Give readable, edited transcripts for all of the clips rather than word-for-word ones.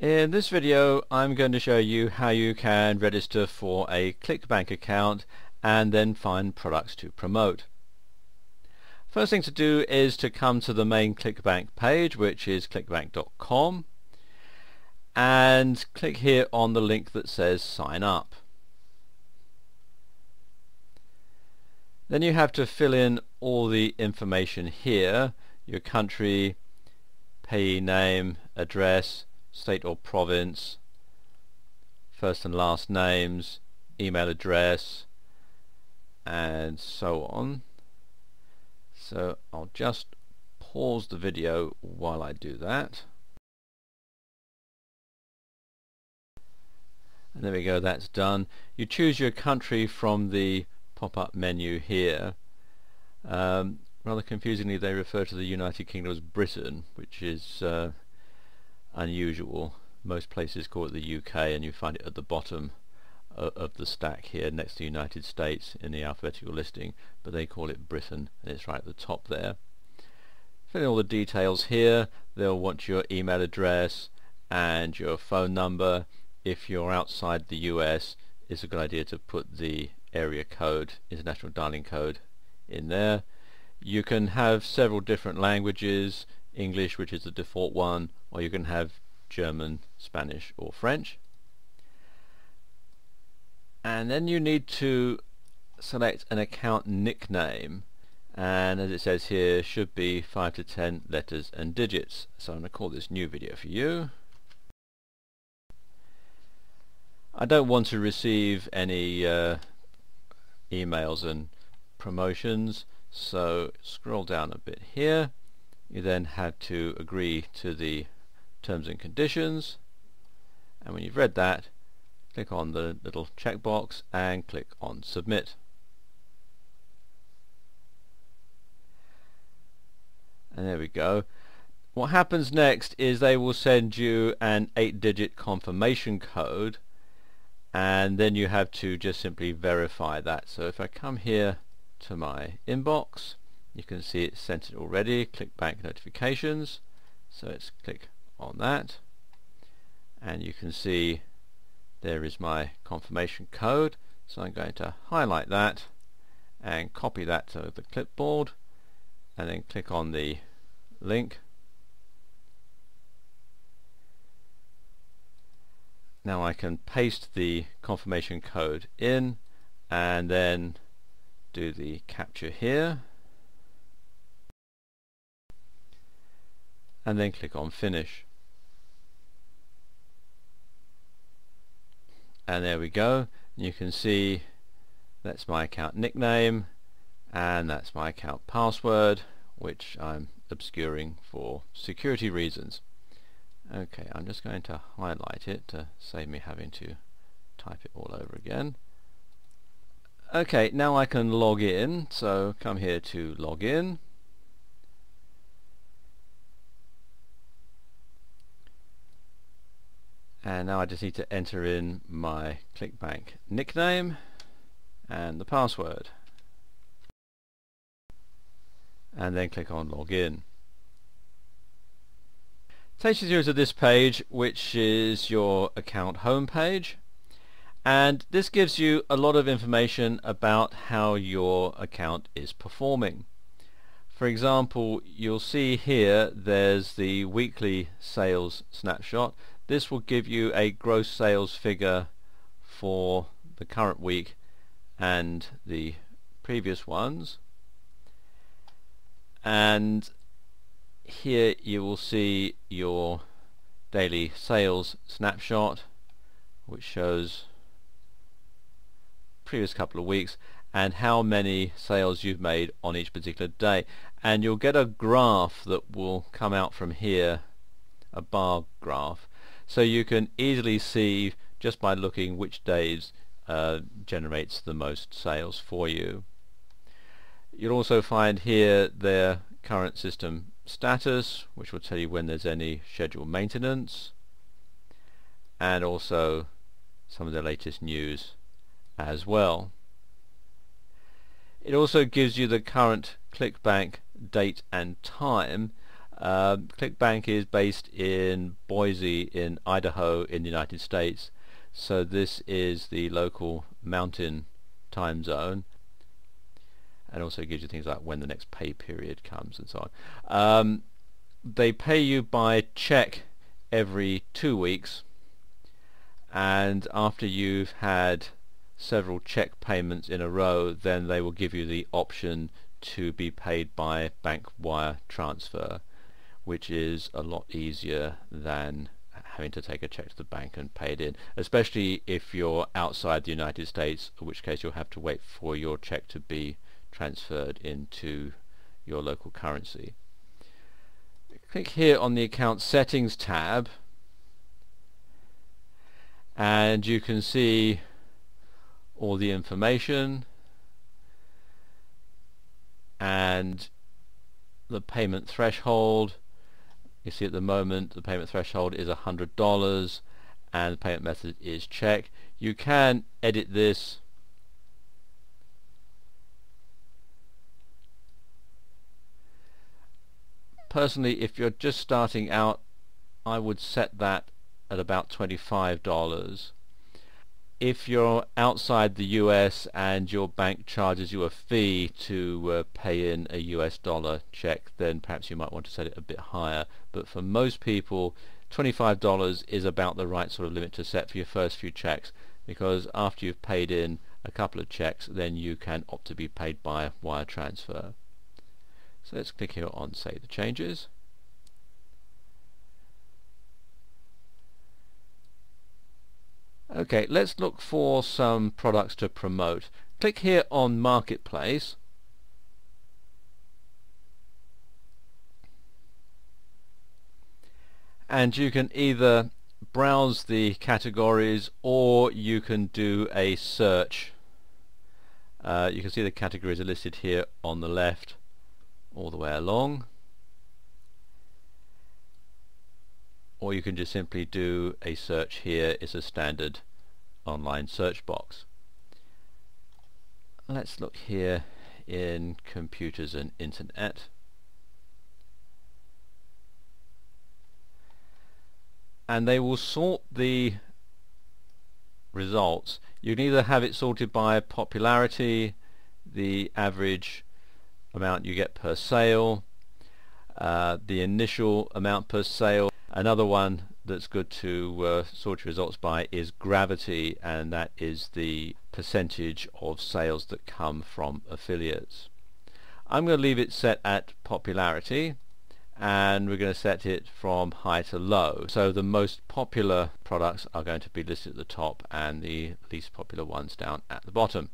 In this video I'm going to show you how you can register for a ClickBank account and then find products to promote. First thing to do is to come to the main ClickBank page, which is clickbank.com, and click here on the link that says sign up. Then you have to fill in all the information here: your country, payee name, address, state or province, first and last names, email address, and so on. So I'll just pause the video while I do that. And there we go, that's done. You choose your country from the pop-up menu here. Rather confusingly, they refer to the United Kingdom as Britain, which is unusual. Most places call it the UK, and you find it at the bottom of the stack here next to the United States in the alphabetical listing, but they call it Britain, and it's right at the top there. Fill in all the details here. They'll want your email address and your phone number. If you're outside the US, it's a good idea to put the area code, international dialing code, in there. You can have several different languages: English, which is the default one, or you can have German, Spanish or French. And then you need to select an account nickname, and as it says here, should be 5 to 10 letters and digits. So I'm going to call this new video for you. I don't want to receive any emails and promotions, so scroll down a bit here. You then have to agree to the terms and conditions, and when you've read that, click on the little checkbox and click on submit. And there we go. What happens next is they will send you an 8-digit confirmation code, and then you have to just simply verify that. So if I come here to my inbox, you can see it's sent it already, ClickBank notifications. So let's click on that, and you can see there is my confirmation code. So I'm going to highlight that and copy that to the clipboard, and then click on the link. Now I can paste the confirmation code in and then do the capture here, and then click on finish. And there we go. You can see that's my account nickname and that's my account password, which I'm obscuring for security reasons. Okay, I'm just going to highlight it to save me having to type it all over again. Okay, now I can log in, so come here to log in. And now I just need to enter in my ClickBank nickname and the password, and then click on login. Takes you through to this page, which is your account home page, and this gives you a lot of information about how your account is performing. For example, you'll see here there's the weekly sales snapshot. This will give you a gross sales figure for the current week and the previous ones, and here you will see your daily sales snapshot, which shows previous couple of weeks and how many sales you've made on each particular day. And you'll get a graph that will come out from here, a bar graph, so you can easily see just by looking which days generates the most sales for you. You'll also find here their current system status, which will tell you when there's any scheduled maintenance, and also some of the latest news as well. It also gives you the current ClickBank date and time, ClickBank is based in Boise in Idaho in the United States, so this is the local mountain time zone, and also gives you things like when the next pay period comes and so on. They pay you by check every 2 weeks, and after you've had several check payments in a row, then they will give you the option to be paid by bank wire transfer, which is a lot easier than having to take a check to the bank and pay it in, especially if you're outside the United States, in which case you'll have to wait for your check to be transferred into your local currency. Click here on the account settings tab, and you can see all the information and the payment threshold. You see at the moment the payment threshold is $100 and the payment method is check. You can edit this personally. If you're just starting out, I would set that at about $25. If you're outside the US and your bank charges you a fee to pay in a US dollar check, then perhaps you might want to set it a bit higher. But for most people, $25 is about the right sort of limit to set for your first few checks, because after you've paid in a couple of checks, then you can opt to be paid by wire transfer. So let's click here on Save the Changes. Okay, let's look for some products to promote. Click here on Marketplace, and you can either browse the categories or you can do a search. You can see the categories are listed here on the left all the way along, or you can just simply do a search here. It's a standard online search box. Let's look here in computers and internet, and they will sort the results. You can either have it sorted by popularity, the average amount you get per sale, the initial amount per sale. Another one that's good to sort your results by is gravity, and that is the percentage of sales that come from affiliates. I'm going to leave it set at popularity, and we're going to set it from high to low. So the most popular products are going to be listed at the top and the least popular ones down at the bottom.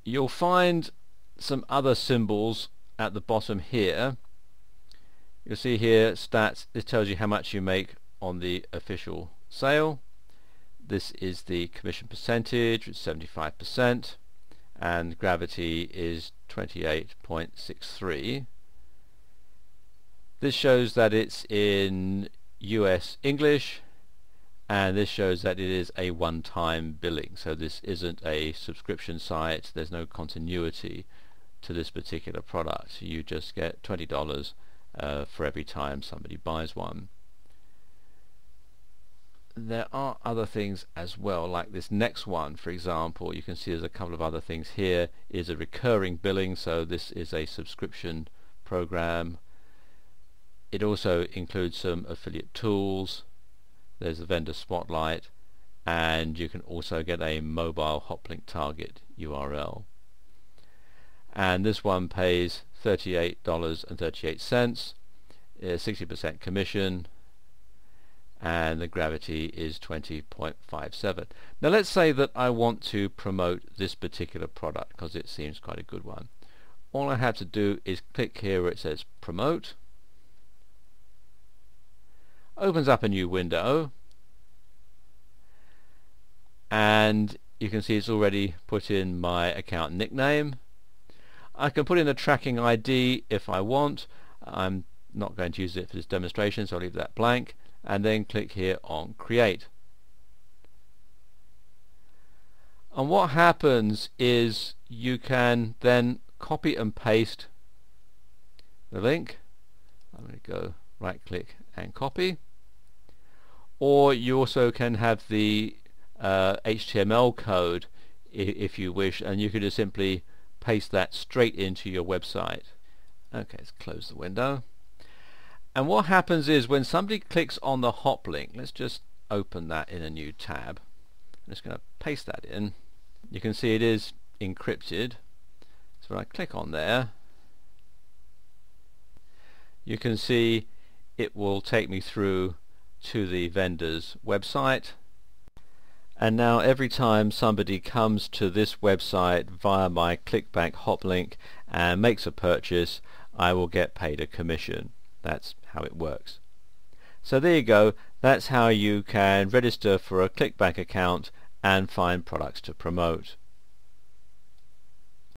You'll find some other symbols at the bottom here. You'll see here stats. This tells you how much you make on the official sale. This is the commission percentage, which is 75%, and gravity is 28.63. This shows that it's in US English, and this shows that it is a one-time billing. So this isn't a subscription site. There's no continuity to this particular product. You just get $20 for every time somebody buys one. There are other things as well, like this next one, for example. You can see there's a couple of other things here. Is a recurring billing, so this is a subscription program. It also includes some affiliate tools. There's a vendor spotlight, and you can also get a mobile hoplink target URL. And this one pays $38.38, 60% commission, and the gravity is 20.57. Now let's say that I want to promote this particular product because it seems quite a good one. All I have to do is click here where it says promote. Opens up a new window, and you can see it's already put in my account nickname. I can put in a tracking ID if I want. I'm not going to use it for this demonstration, so I'll leave that blank, and then click here on create. And what happens is you can then copy and paste the link. I'm going to go right click and copy. Or you also can have the HTML code if you wish, and you can just simply paste that straight into your website. Okay, let's close the window. And what happens is when somebody clicks on the hop link, let's just open that in a new tab. I'm just going to paste that in. You can see it is encrypted. So when I click on there, you can see it will take me through to the vendor's website. And now every time somebody comes to this website via my ClickBank hop link and makes a purchase, I will get paid a commission. That's how it works. So there you go. That's how you can register for a ClickBank account and find products to promote.